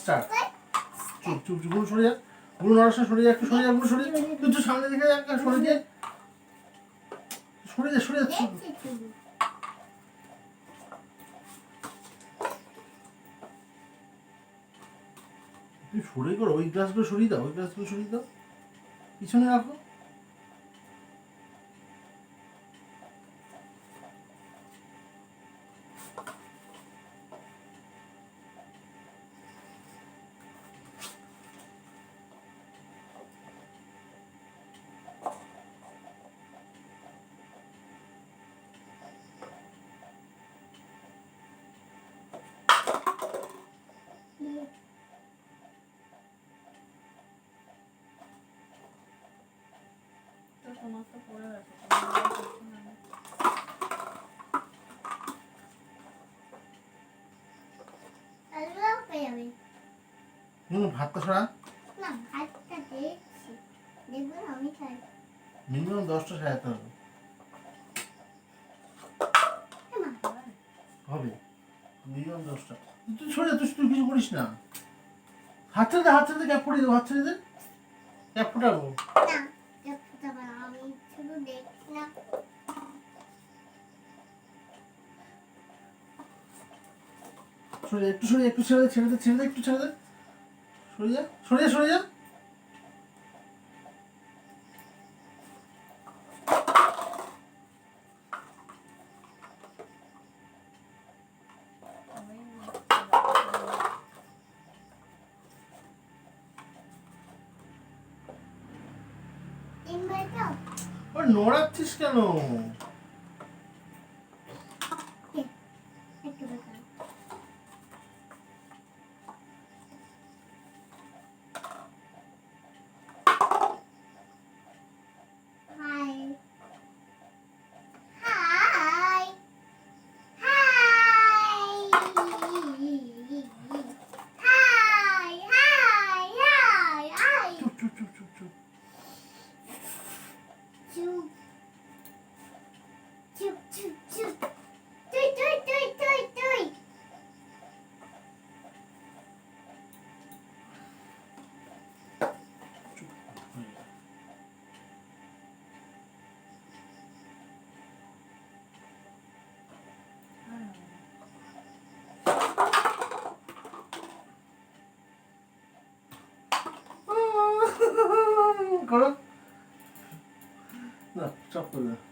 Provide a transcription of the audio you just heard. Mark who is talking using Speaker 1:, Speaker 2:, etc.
Speaker 1: Start. চুপ চুপ চুপ, গুলো সরে যা, গুলো নড়াশা সরে যা, একটু সরে যা, গুলো সরে যা, তুই তো সামনে দিকে যা, একটা সরে যা, সরে যা, সরে যা। তুই সরে করো, ওই গ্লাসগুলো সরিয়ে দাও, ওই গ্লাসগুলো সরিয়ে দাও, পিছনে রাখো। ভাতটা সরা, মিনিমাম 10টা সাজাতে হবে, হবে মিনিমাম 10টা। তুই সরে যা, তুই কিছু করিস না, হাত ছেড়ে দে, হাত ছেড়ে দে, ক্যাপ পরিয়ে দেবো, হাত ছেড়ে দে, ক্যাপ ফুটাবো। সরে একটু, সরে একটু, ছেড়ে দে, ছেড়ে দে, ছেড়ে দে, একটু ছেড়ে দে, সরে যা, সরে যা, সরে যা। নড়াচ্ছিস কেন? করো না, চপ করে দাও।